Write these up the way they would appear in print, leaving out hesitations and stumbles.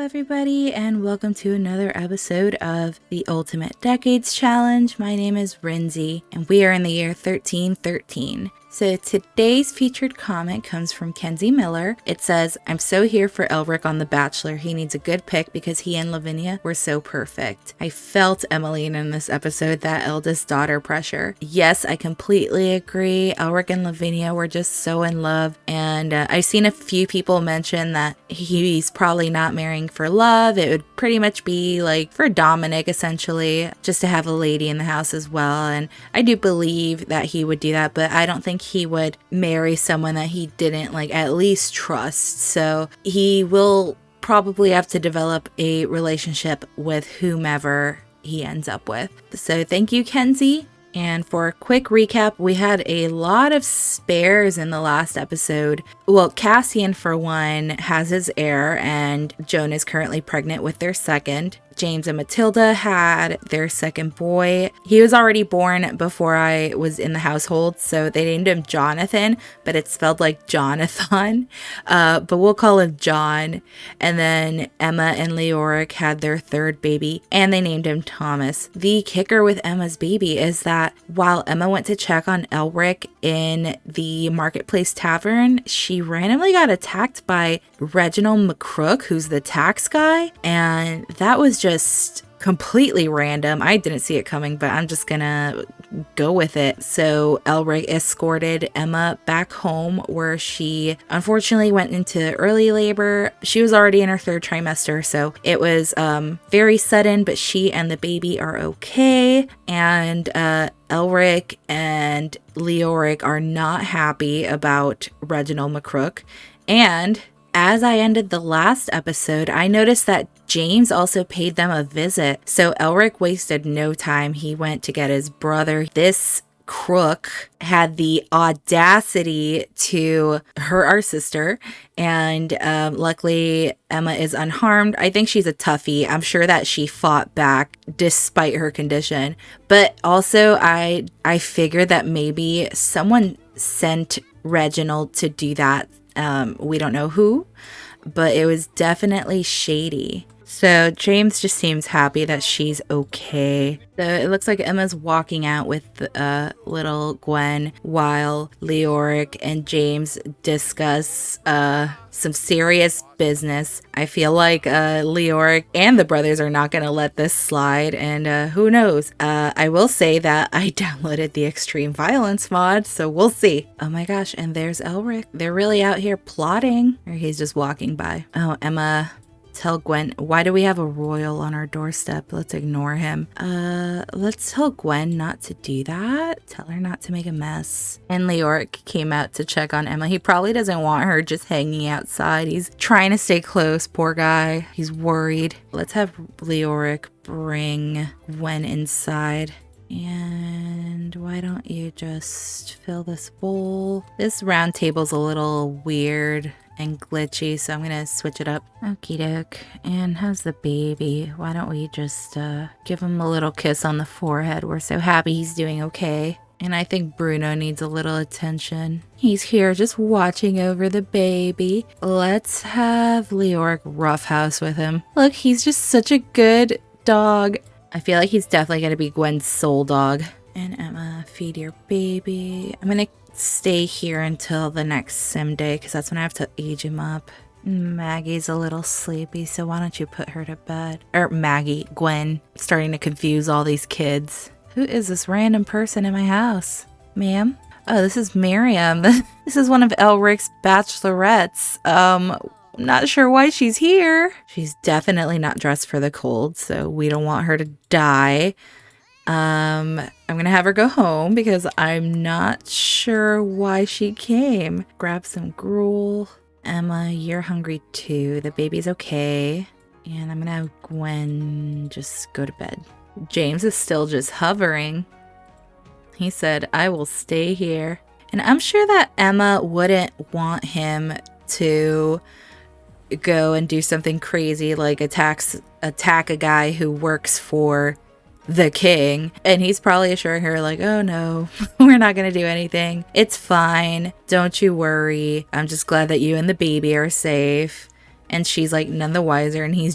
everybody, and welcome to another episode of the Ultimate Decades Challenge. My name is Rinzy, and we are in the year 1313. So today's featured comment comes from Kenzie Miller. It says, I'm so here for Elric on The Bachelor. He needs a good pick because he and Lavinia were so perfect. I felt Emmeline in this episode, that eldest daughter pressure. Yes, I completely agree. Elric and Lavinia were just so in love. And I've seen a few people mention that he's probably not marrying for love. It would pretty much be like for Dominic, essentially, just to have a lady in the house as well. And I do believe that he would do that, but I don't think he would marry someone that he didn't at least trust. So he will probably have to develop a relationship with whomever he ends up with. So thank you, Kenzie. And for a quick recap, we had a lot of spares in the last episode. Well, Cassian, for one, has his heir, and Joan is currently pregnant with their second. James and Matilda had their second boy. He was already born before I was in the household, so they named him Jonathan, but it's spelled like Jonathan. But we'll call him John. And then Emma and Leoric had their third baby, and they named him Thomas. The kicker with Emma's baby is that while Emma went to check on Elric in the Marketplace Tavern, she randomly got attacked by Reginald McCrook, who's the tax guy, and that was just completely random. I didn't see it coming, but I'm just gonna go with it. So Elric escorted Emma back home, where she unfortunately went into early labor. She was already in her third trimester, so it was very sudden, but she and the baby are okay. And Elric and Leoric are not happy about Reginald McCrook. And as I ended the last episode, I noticed that James also paid them a visit. So Elric wasted no time. He went to get his brother. This crook had the audacity to hurt our sister, and luckily Emma is unharmed. I think she's a toughie. I'm sure that she fought back despite her condition. But also I figured that maybe someone sent Reginald to do that. We don't know who, but it was definitely shady. So James just seems happy that she's okay. So it looks like Emma's walking out with little Gwen while Leoric and James discuss some serious business. I feel like Leoric and the brothers are not going to let this slide, and who knows? I will say that I downloaded the extreme violence mod, so we'll see. Oh my gosh, and there's Elric. They're really out here plotting, or he's just walking by. Oh, Emma, tell Gwen, why do we have a royal on our doorstep? Let's ignore him. Let's tell Gwen not to do that. Tell her not to make a mess. And Leoric came out to check on Emma. He probably doesn't want her just hanging outside. He's trying to stay close, poor guy. He's worried. Let's have Leoric bring Gwen inside. And why don't you just fill this bowl? This round table's a little weird and glitchy, so I'm gonna switch it up. Okie doke. And how's the baby? Why don't we just give him a little kiss on the forehead? We're so happy he's doing okay. And I think Bruno needs a little attention. He's here just watching over the baby. Let's have Leoric roughhouse with him. Look, he's just such a good dog. I feel like he's definitely gonna be Gwen's soul dog. And Emma, feed your baby. I'm gonna stay here until the next sim day, because that's when I have to age him up. Maggie's a little sleepy, so why don't you put her to bed? Or Gwen, starting to confuse all these kids. Who is this random person in my house? Ma'am? Oh, this is Miriam. This is one of Elric's bachelorettes. Not sure why she's here. She's definitely not dressed for the cold, so we don't want her to die. I'm gonna have her go home because I'm not sure why she came. Grab some gruel. Emma, you're hungry too. The baby's okay. And I'm gonna have Gwen just go to bed. James is still just hovering. He said, I will stay here. And I'm sure that Emma wouldn't want him to go and do something crazy like attack a guy who works for the king, and he's probably assuring her like, oh no, we're not gonna do anything, it's fine, don't you worry, I'm just glad that you and the baby are safe. And she's like none the wiser. And here's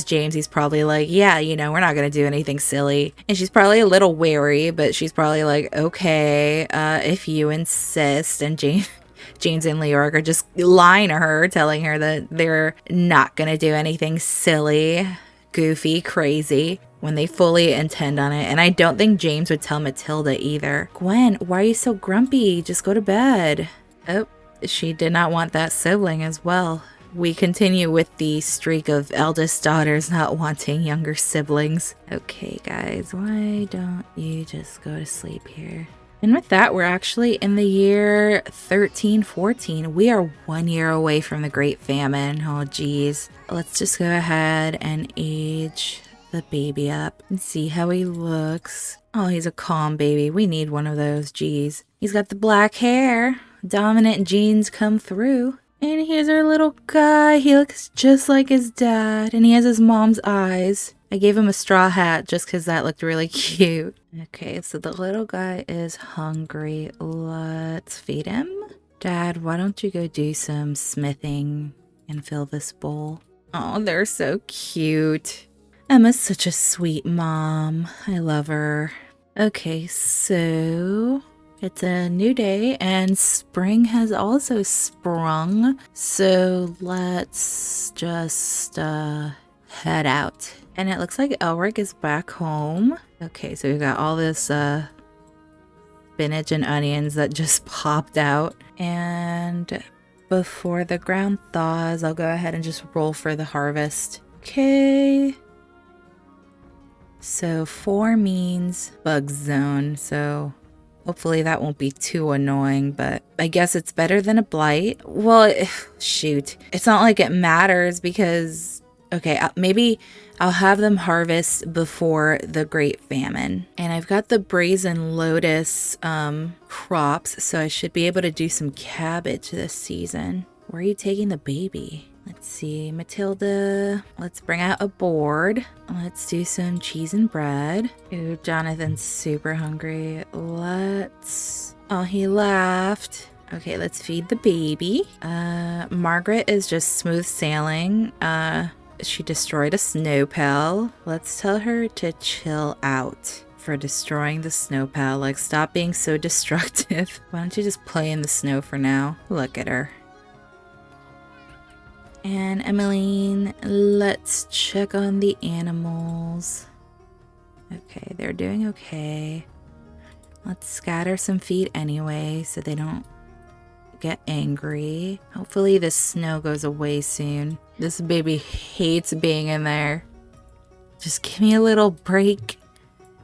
James. He's probably like, yeah, you know, we're not going to do anything silly. And she's probably a little wary, but she's probably like, okay, if you insist. And James and Leoric are just lying to her, telling her that they're not going to do anything silly, goofy, crazy, when they fully intend on it. And I don't think James would tell Matilda either. Gwen, why are you so grumpy? Just go to bed. Oh, she did not want that sibling as well. We continue with the streak of eldest daughters not wanting younger siblings. Okay, guys, why don't you just go to sleep here? And with that, we're actually in the year 1314. We are 1 year away from the Great Famine. Oh, geez. Let's just go ahead and age the baby up and see how he looks. Oh, he's a calm baby. We need one of those, geez. He's got the black hair. Dominant genes come through. And here's our little guy. He looks just like his dad. And he has his mom's eyes. I gave him a straw hat just because that looked really cute. Okay, so the little guy is hungry. Let's feed him. Dad, why don't you go do some smithing and fill this bowl? Oh, they're so cute. Emma's such a sweet mom. I love her. Okay, so it's a new day and spring has also sprung. So let's just head out. And it looks like Elric is back home. Okay, so we've got all this spinach and onions that just popped out. And before the ground thaws, I'll go ahead and just roll for the harvest. Okay. So 4 means bug zone, so hopefully that won't be too annoying, but I guess it's better than a blight. Well, shoot. It's not like it matters because, okay, maybe I'll have them harvest before the Great Famine. And I've got the Brazen Lotus crops, so I should be able to do some cabbage this season. Where are you taking the baby? Let's see, Matilda, let's bring out a board. Let's do some cheese and bread. Ooh, Jonathan's super hungry. Oh, he laughed. Okay, let's feed the baby. Margaret is just smooth sailing. She destroyed a snow pal. Let's tell her to chill out for destroying the snow pal. Like, stop being so destructive. Why don't you just play in the snow for now? Look at her. And Emmeline, let's check on the animals. Okay, they're doing okay. Let's scatter some feed anyway so they don't get angry. Hopefully the snow goes away soon. This baby hates being in there. Just give me a little break.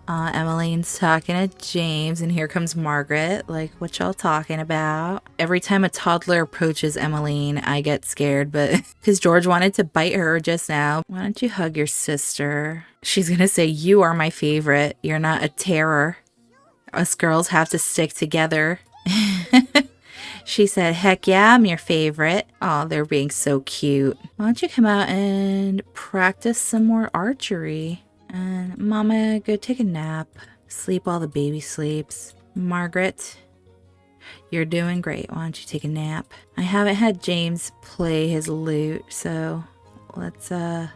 Emmeline's talking to James, and here comes Margaret. Like, what y'all talking about? Every time a toddler approaches Emmeline, I get scared, but because George wanted to bite her just now. Why don't you hug your sister? She's gonna say, you are my favorite. You're not a terror. Us girls have to stick together. She said, heck yeah, I'm your favorite. Oh, they're being so cute. Why don't you come out and practice some more archery? And Mama, go take a nap. Sleep while the baby sleeps. Margaret, you're doing great. Why don't you take a nap? I haven't had James play his lute, so let's have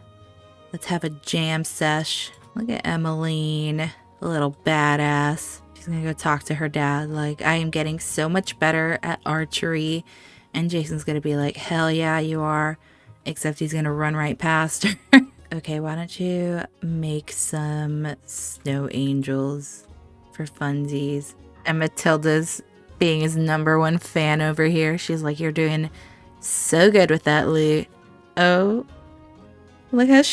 a jam sesh. Look at Emmeline, the little badass. She's gonna go talk to her dad. Like, I am getting so much better at archery. And Jason's gonna be like, hell yeah, you are. Except he's gonna run right past her. Okay, why don't you make some snow angels for funsies? And Matilda's being his #1 fan over here. She's like, you're doing so good with that lute. Oh, look how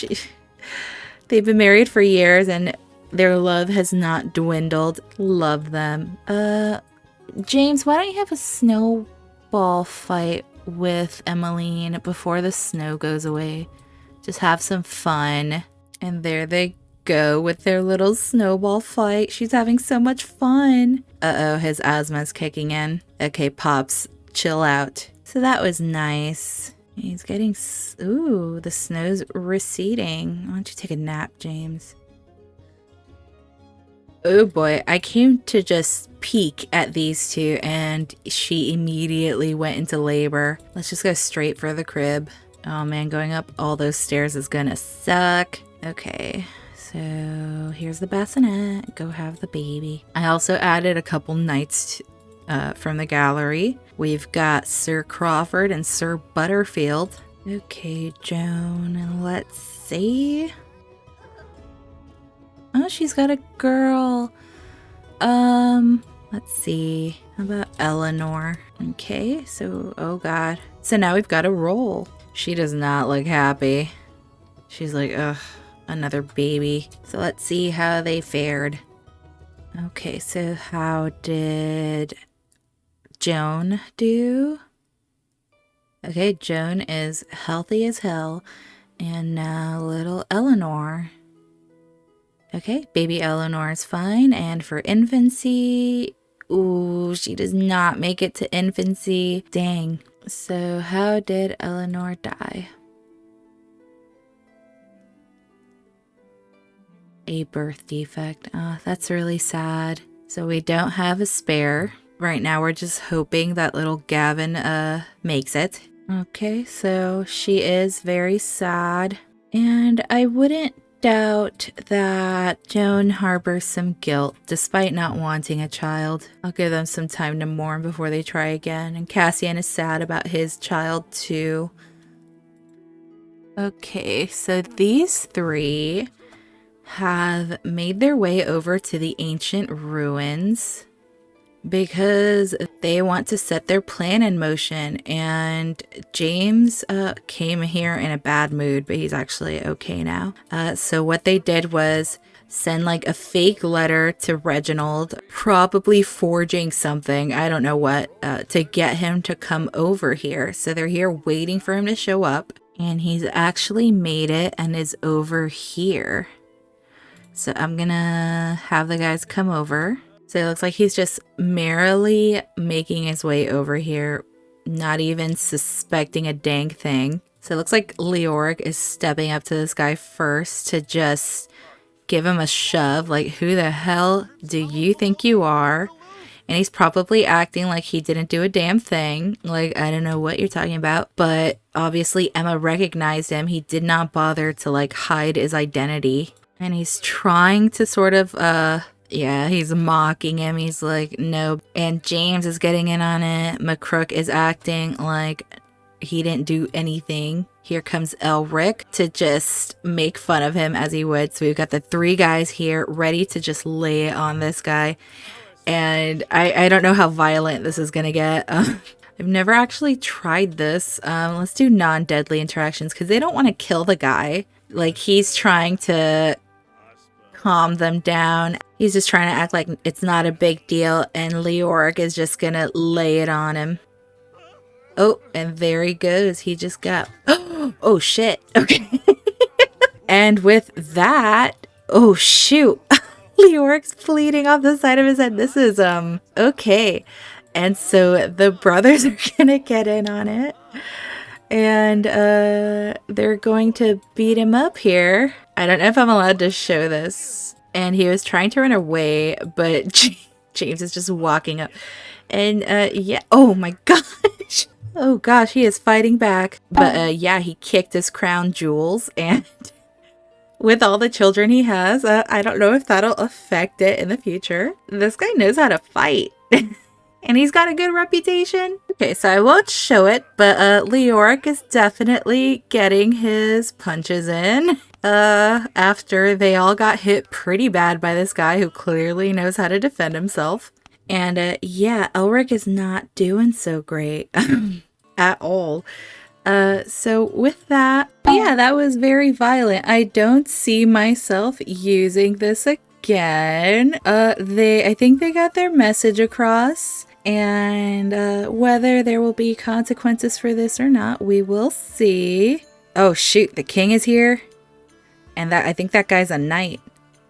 they've been married for years and their love has not dwindled. Love them. James, why don't you have a snowball fight with Emmeline before the snow goes away? Just have some fun. And there they go with their little snowball fight. She's having so much fun. Uh-oh, his asthma's kicking in. Okay, Pops, chill out. So that was nice. He's getting... Ooh, the snow's receding. Why don't you take a nap, James? Oh boy, I came to just peek at these two and she immediately went into labor. Let's just go straight for the crib. Oh man, going up all those stairs is gonna suck. Okay, so here's the bassinet. Go have the baby. I also added a couple knights from the gallery. We've got Sir Crawford and Sir Butterfield. Okay, Joan, let's see. Oh, she's got a girl. Let's see. How about Eleanor? Okay, so, oh god. So now we've got a roll. She does not look happy. She's like, ugh, another baby. So let's see how they fared. Okay, so how did Joan do? Okay, Joan is healthy as hell. And now little Eleanor. Okay, baby Eleanor is fine. And for infancy, ooh, she does not make it to infancy. Dang. So how did Eleanor die? A birth defect. Oh, that's really sad. So we don't have a spare. Right now we're just hoping that little Gavin makes it. Okay, so she is very sad. And I wouldn't doubt that Joan harbors some guilt despite not wanting a child. I'll give them some time to mourn before they try again. And Cassian is sad about his child too. Okay, so these three have made their way over to the ancient ruins because they want to set their plan in motion. And James came here in a bad mood, but he's actually okay now. So what they did was send like a fake letter to Reginald, probably forging something, I don't know what, to get him to come over here. So they're here waiting for him to show up, and he's actually made it and is over here. So I'm gonna have the guys come over. So it looks like he's just merrily making his way over here, not even suspecting a dang thing. So it looks like Leoric is stepping up to this guy first to just give him a shove. Like, who the hell do you think you are? And he's probably acting like he didn't do a damn thing. Like, I don't know what you're talking about. But obviously Emma recognized him. He did not bother to like hide his identity. And he's trying to sort of, yeah, he's mocking him. He's like, no. And James is getting in on it. McCrook is acting like he didn't do anything. Here comes Elric to just make fun of him as he would. So we've got the three guys here ready to just lay it on this guy. And I don't know how violent this is going to get. I've never actually tried this. Let's do non-deadly interactions because they don't want to kill the guy. Like, he's trying to calm them down. He's just trying to act like it's not a big deal, and Leoric is just gonna lay it on him. Oh, and there he goes. He just got... Oh, shit. Okay. And with that... Oh, shoot. Leoric's bleeding off the side of his head. This is, okay. And so the brothers are gonna get in on it. And they're going to beat him up here. I don't know if I'm allowed to show this. And he was trying to run away, but James is just walking up. And yeah, oh my gosh. Oh gosh, he is fighting back. But yeah, he kicked his crown jewels. And with all the children he has, I don't know if that'll affect it in the future. This guy knows how to fight. And he's got a good reputation. Okay, so I won't show it, but Leoric is definitely getting his punches in. After they all got hit pretty bad by this guy who clearly knows how to defend himself. And yeah, Elric is not doing so great at all. So with that, yeah, that was very violent. I don't see myself using this again. I think they got their message across. And whether there will be consequences for this or not, we will see. Oh shoot, the king is here. And I think that guy's a knight.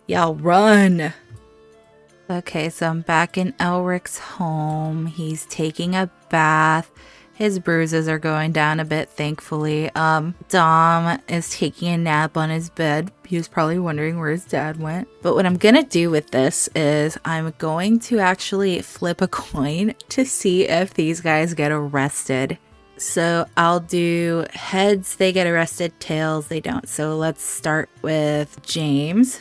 Y'all run. Okay, so I'm back in Elric's home. He's taking a bath. His bruises are going down a bit, thankfully. Dom is taking a nap on his bed. He was probably wondering where his dad went. But what I'm gonna do with this is I'm going to actually flip a coin to see if these guys get arrested. So I'll do heads, they get arrested, tails, they don't. So let's start with James.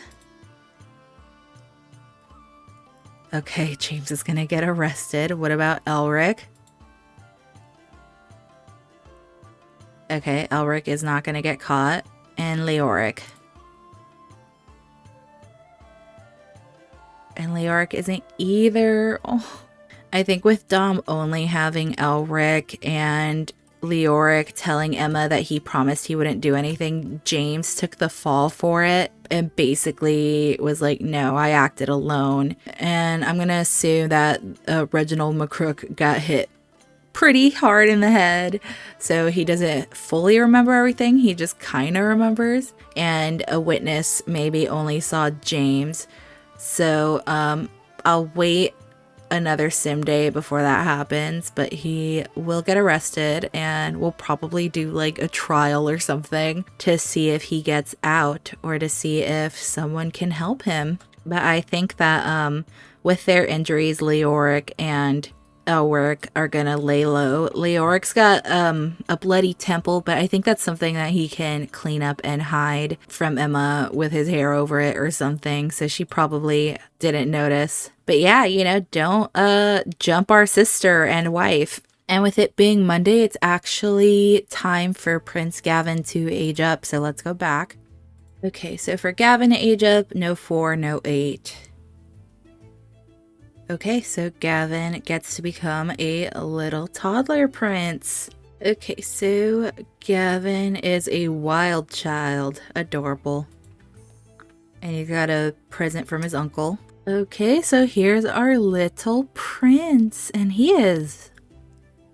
Okay, James is gonna get arrested. What about Elric? Okay, Elric is not gonna get caught. And Leoric. And Leoric isn't either. Oh. I think with Dom only having Elric and Leoric telling Emma that he promised he wouldn't do anything, James took the fall for it and basically was like, no, I acted alone. And I'm going to assume that Reginald McCrook got hit pretty hard in the head. So he doesn't fully remember everything. He just kind of remembers. And a witness maybe only saw James. So I'll wait another sim day before that happens, but he will get arrested and we'll probably do like a trial or something to see if he gets out or to see if someone can help him. But I think that with their injuries, Leoric and Elric are gonna lay low. Leoric's got a bloody temple, but I think that's something that he can clean up and hide from Emma with his hair over it or something, so she probably didn't notice. But yeah, you know, don't jump our sister and wife. And with it being Monday, it's actually time for Prince Gavin to age up, so let's go back. Okay, so for Gavin to age up, no 4, no 8. Okay, so Gavin gets to become a little toddler prince. Okay, so Gavin is a wild child. Adorable. And he got a present from his uncle. Okay, so here's our little prince. And he is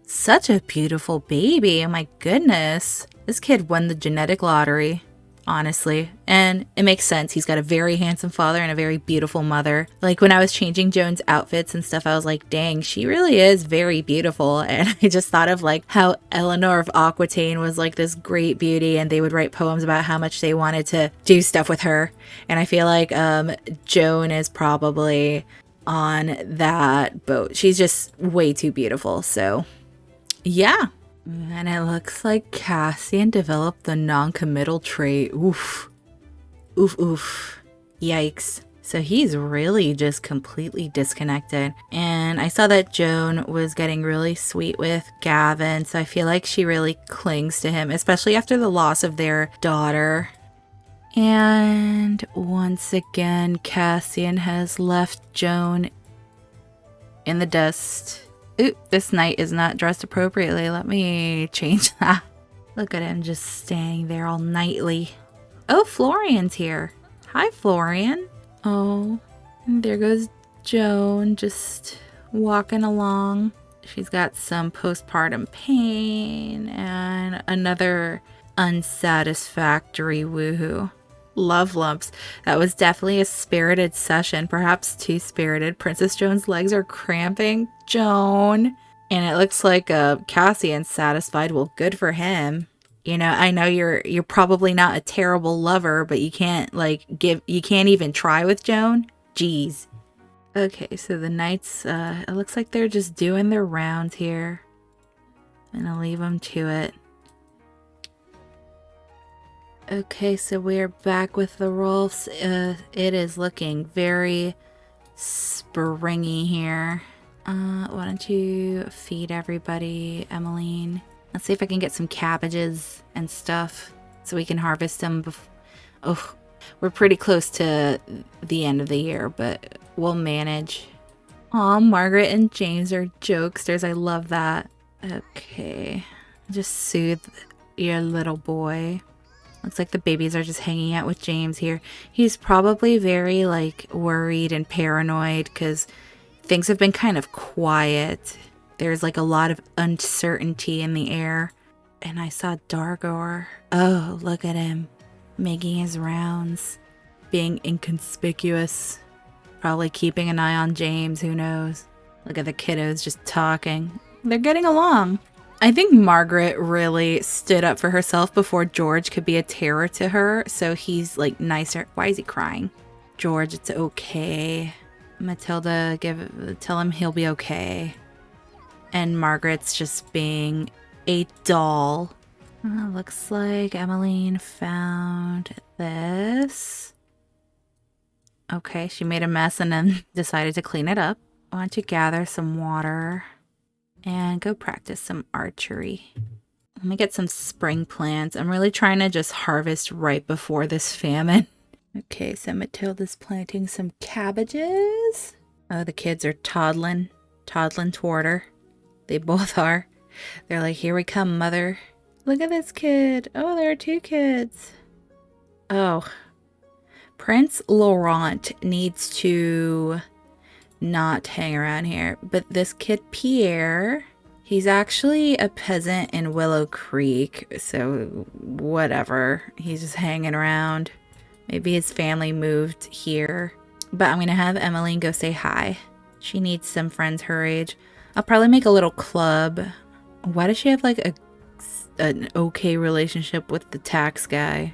such a beautiful baby. Oh my goodness. This kid won the genetic lottery. Honestly. And it makes sense. He's got a very handsome father and a very beautiful mother. Like when I was changing Joan's outfits and stuff, I was like, dang, she really is very beautiful. And I just thought of like how Eleanor of Aquitaine was like this great beauty and they would write poems about how much they wanted to do stuff with her. And I feel like Joan is probably on that boat. She's just way too beautiful. So yeah. And it looks like Cassian developed the non-committal trait. Oof. Oof, oof. Yikes. So he's really just completely disconnected. And I saw that Joan was getting really sweet with Gavin, so I feel like she really clings to him, especially after the loss of their daughter. And once again, Cassian has left Joan in the dust. Ooh, this knight is not dressed appropriately. Let me change that. Look at him just standing there all knightly. Oh, Florian's here. Hi, Florian. Oh, and there goes Joan just walking along. She's got some postpartum pain and another unsatisfactory woohoo. Love lumps. That was definitely a spirited session, perhaps too spirited. Princess Joan's legs are cramping. Joan. And it looks like Cassian's satisfied. Well, good for him. You know, I know you're probably not a terrible lover, but you can't you can't even try with Joan. Jeez. Okay, so the knights, it looks like they're just doing their rounds here. I'm gonna leave them to it. Okay, so we're back with the Rolfs. It is looking very springy here. Why don't you feed everybody, Emmeline? Let's see if I can get some cabbages and stuff so we can harvest them. Oh, we're pretty close to the end of the year, but we'll manage. Aw, Margaret and James are jokesters. I love that. Okay, just soothe your little boy. Looks like the babies are just hanging out with James here. He's probably very worried and paranoid because things have been kind of quiet. There's a lot of uncertainty in the air. And I saw Dargor. Oh, look at him making his rounds, being inconspicuous, probably keeping an eye on James. Who knows? Look at the kiddos just talking. They're getting along. I think Margaret really stood up for herself before George could be a terror to her, so he's nicer. Why is he crying? George, it's okay. Matilda, tell him he'll be okay. And Margaret's just being a doll. Looks like Emmeline found this. Okay, she made a mess and then decided to clean it up. Why don't you gather some water and go practice some archery. Let me get some spring plants. I'm really trying to just harvest right before this famine. Okay, so Matilda's planting some cabbages. Oh, the kids are toddling toward her. They both are. They're like, here we come, mother. Look at this kid. Oh, there are two kids. Oh, Prince Laurent needs to not hang around here. But this kid, Pierre, he's actually a peasant in Willow Creek. So whatever. He's just hanging around. Maybe his family moved here. But I'm going to have Emmeline go say hi. She needs some friends her age. I'll probably make a little club. Why does she have like an okay relationship with the tax guy?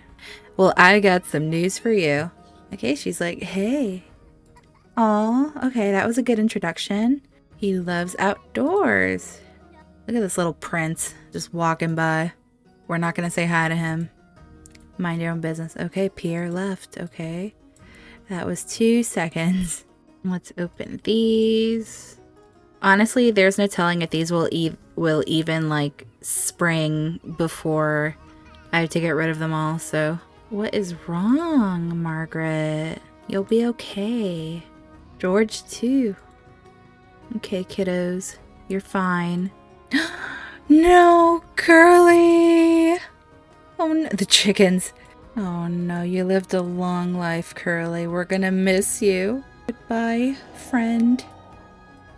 Well, I got some news for you. Okay, she's like, hey. Aw, okay, that was a good introduction. He loves outdoors. Look at this little prince just walking by. We're not going to say hi to him. Mind your own business. Okay, Pierre left. Okay. That was 2 seconds. Let's open these. Honestly, there's no telling if these will even like spring before I have to get rid of them all. So what is wrong, Margaret? You'll be okay. George too. Okay, kiddos, you're fine. No, Curly. Oh no, the chickens. Oh no, you lived a long life, Curly. We're gonna miss you. Goodbye, friend.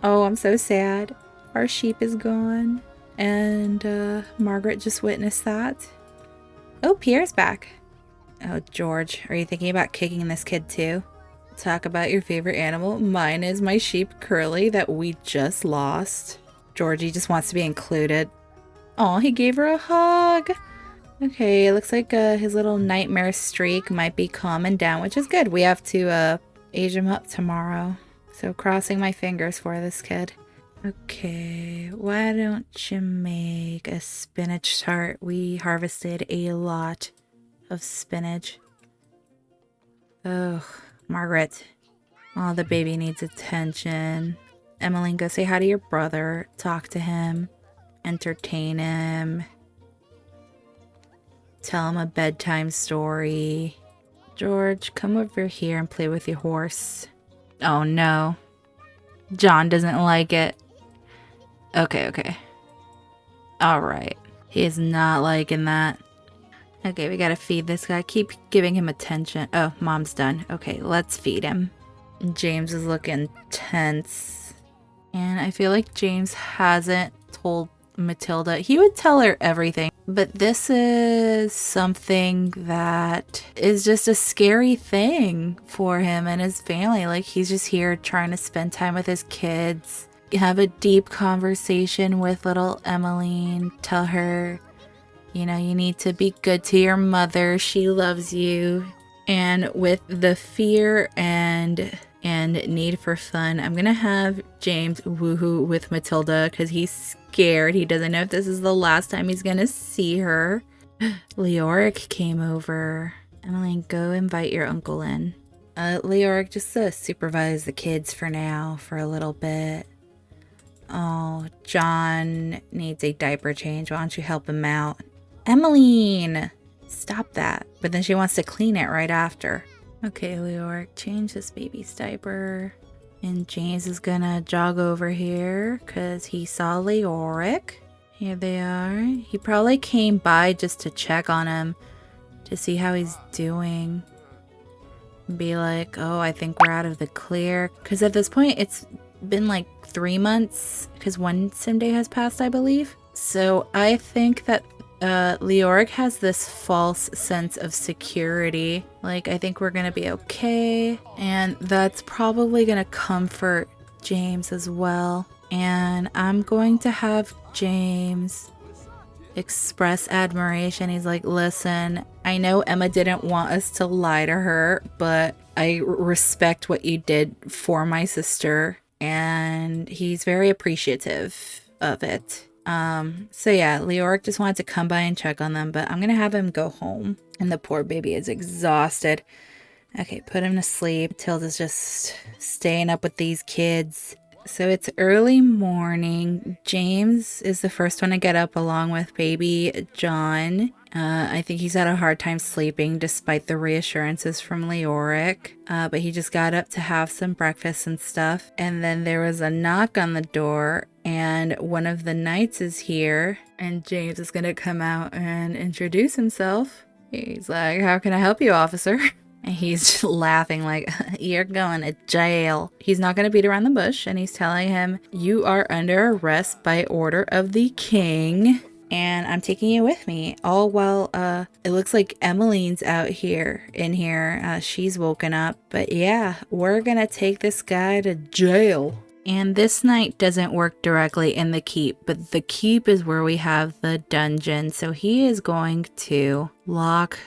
Oh, I'm so sad. Our sheep is gone. And Margaret just witnessed that. Oh, Pierre's back. Oh, George, are you thinking about kicking this kid too? Talk about your favorite animal. Mine is my sheep, Curly, that we just lost. Georgie just wants to be included. Oh, he gave her a hug. Okay, it looks like his little nightmare streak might be calming down, which is good. We have to age him up tomorrow. So crossing my fingers for this kid. Okay, why don't you make a spinach tart? We harvested a lot of spinach. Oh, Margaret. Oh, the baby needs attention. Emmeline, go say hi to your brother. Talk to him. Entertain him. Tell him a bedtime story. George, come over here and play with your horse. Oh no. John doesn't like it. Okay. Alright. He is not liking that. Okay, we gotta feed this guy. Keep giving him attention. Oh, mom's done. Okay, let's feed him. James is looking tense. And I feel like James hasn't told Matilda. He would tell her everything. But this is something that is just a scary thing for him and his family. Like, he's just here trying to spend time with his kids. Have a deep conversation with little Emmeline. Tell her, you know, you need to be good to your mother. She loves you. And with the fear and need for fun, I'm gonna have James woohoo with Matilda because he's scared. He doesn't know if this is the last time he's gonna see her. Leoric came over. Emmeline, go invite your uncle in. Leoric, just supervise the kids for now, for a little bit. Oh, John needs a diaper change. Why don't you help him out? Emmeline! Stop that. But then she wants to clean it right after. Okay, Leoric, change this baby's diaper. And James is gonna jog over here because he saw Leoric. Here they are. He probably came by just to check on him, to see how he's doing. Be like, oh, I think we're out of the clear. Because at this point, it's been like 3 months because one sim day has passed, I believe. So I think that Leoric has this false sense of security. Like, I think we're gonna be okay. And that's probably gonna comfort James as well. And I'm going to have James express admiration. He's like, listen, I know Emma didn't want us to lie to her, but I respect what you did for my sister. And he's very appreciative of it. So yeah, Leoric just wanted to come by and check on them, but I'm gonna have him go home. And the poor baby is exhausted. Okay, put him to sleep. Tilda's just staying up with these kids. So it's early morning. James is the first one to get up along with baby John. I think he's had a hard time sleeping despite the reassurances from Leoric. But he just got up to have some breakfast and stuff. And then there was a knock on the door, and one of the knights is here. And James is gonna come out and introduce himself. He's like, "How can I help you, officer?" And he's just laughing like, "You're going to jail." He's not going to beat around the bush, and he's telling him, "You are under arrest by order of the king, and I'm taking you with me." All while it looks like Emmeline's out here in here. She's woken up. But yeah, we're going to take this guy to jail. And this knight doesn't work directly in the keep, but the keep is where we have the dungeon. So he is going to lock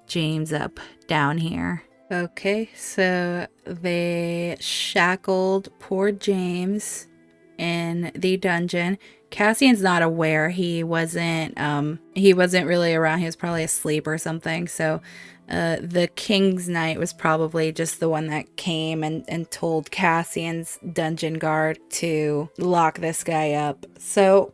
James up down here. Okay, so they shackled poor James in the dungeon. Cassian's not aware. He wasn't really around. He was probably asleep or something. So the King's Knight was probably just the one that came and told Cassian's dungeon guard to lock this guy up. So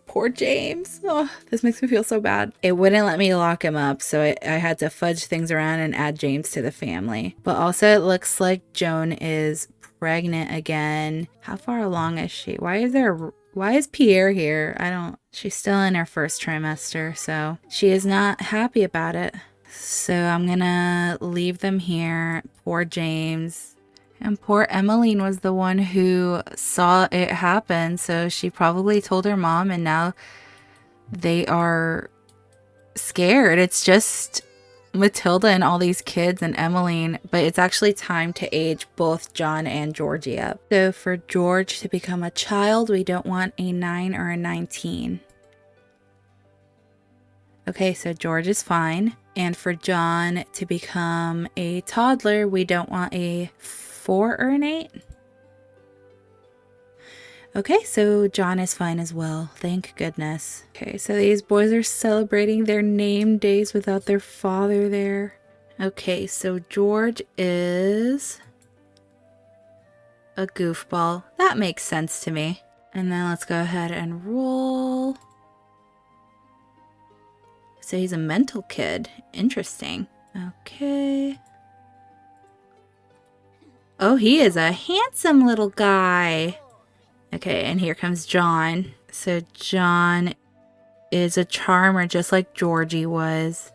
poor James. Oh, this makes me feel so bad. It wouldn't let me lock him up, so I had to fudge things around and add James to the family. But also it looks like Joan is pregnant again. How far along is she? Why is Pierre here? She's still in her first trimester, so she is not happy about it. So I'm gonna leave them here. Poor James. And poor Emmeline was the one who saw it happen, so she probably told her mom, and now they are scared. It's just Matilda and all these kids and Emmeline, but it's actually time to age both John and Georgie up. So for George to become a child, we don't want a 9 or a 19. Okay, so George is fine. And for John to become a toddler, we don't want a 4 or an 8. Okay, so John is fine as well. Thank goodness. Okay, so these boys are celebrating their name days without their father there. Okay, so George is a goofball. That makes sense to me. And then let's go ahead and roll. So he's a mental kid. Interesting. Okay. Oh, he is a handsome little guy. Okay, and here comes John. So John is a charmer just like Georgie was.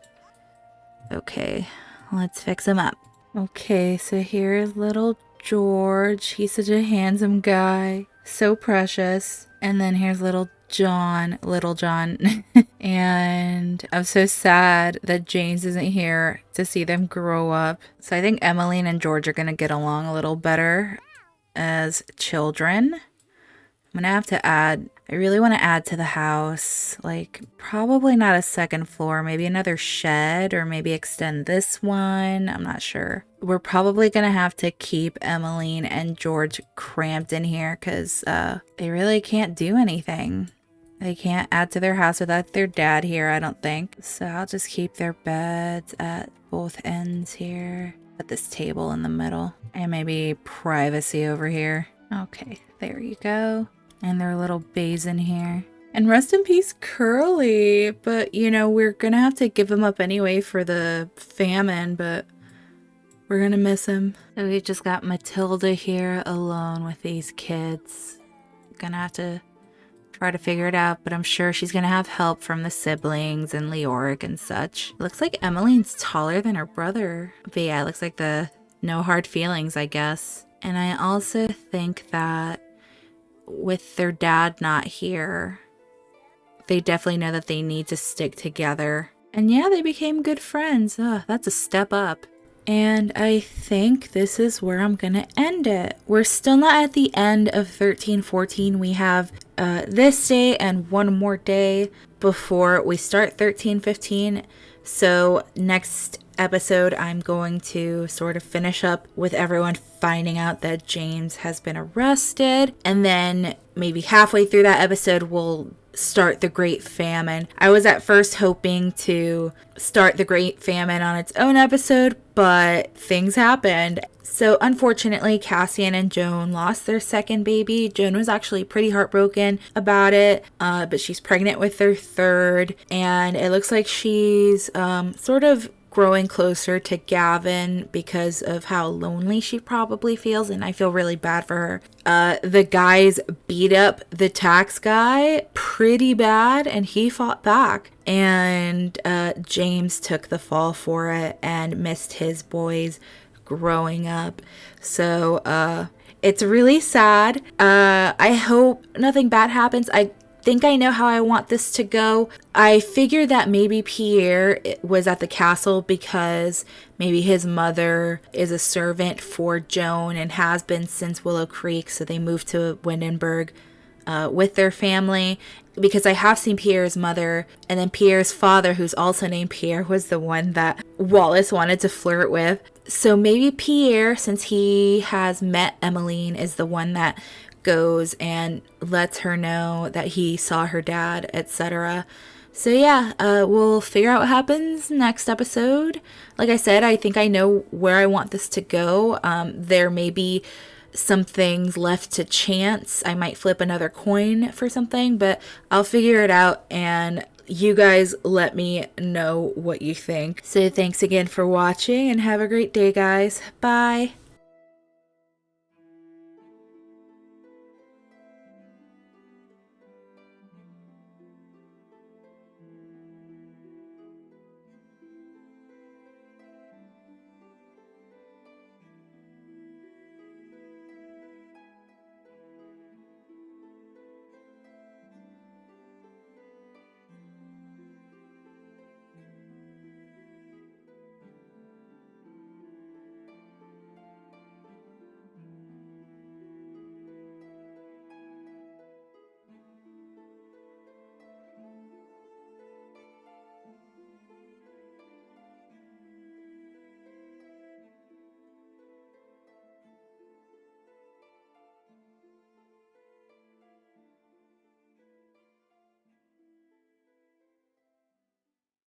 Okay, let's fix him up. Okay, so here's little George. He's such a handsome guy. So precious. And then here's little John. And I'm so sad that James isn't here to see them grow up. So I think Emmeline and George are going to get along a little better as children. I'm going to have to add, I really want to add to the house, like probably not a second floor, maybe another shed, or maybe extend this one. I'm not sure. We're probably going to have to keep Emmeline and George cramped in here because they really can't do anything. They can't add to their house without their dad here, I don't think. So I'll just keep their beds at both ends here. Put this table in the middle. And maybe privacy over here. Okay, there you go. And their little basin here. And rest in peace, Curly. But, you know, we're gonna have to give him up anyway for the famine, but we're gonna miss him. So we've just got Matilda here alone with these kids. Gonna have to try to figure it out, but I'm sure she's gonna have help from the siblings and Leoric and such. Looks like Emmeline's taller than her brother. But yeah, it looks like the no hard feelings, I guess. And I also think that with their dad not here, they definitely know that they need to stick together. And yeah, they became good friends. That's a step up. And I think this is where I'm gonna end it. We're still not at the end of 13-14. We have this day and one more day before we start 13-15. So next episode, I'm going to sort of finish up with everyone finding out that James has been arrested. And then maybe halfway through that episode, we'll start the Great Famine. I was at first hoping to start the Great Famine on its own episode, but things happened. So unfortunately, Cassian and Joan lost their second baby. Joan was actually pretty heartbroken about it, but she's pregnant with their third, and it looks like she's sort of growing closer to Gavin because of how lonely she probably feels, and I feel really bad for her. The guys beat up the tax guy pretty bad, and he fought back, and James took the fall for it and missed his boys growing up. So it's really sad. I hope nothing bad happens. I think I know how I want this to go. I figure that maybe Pierre was at the castle because maybe his mother is a servant for Joan and has been since Willow Creek, so they moved to Windenburg with their family. Because I have seen Pierre's mother, and then Pierre's father, who's also named Pierre, was the one that Wallace wanted to flirt with. So maybe Pierre, since he has met Emmeline, is the one that goes and lets her know that he saw her dad, etc. So yeah, we'll figure out what happens next episode. Like I said, I think I know where I want this to go. There may be some things left to chance. I might flip another coin for something, but I'll figure it out, and you guys let me know what you think. So thanks again for watching, and have a great day, guys. Bye.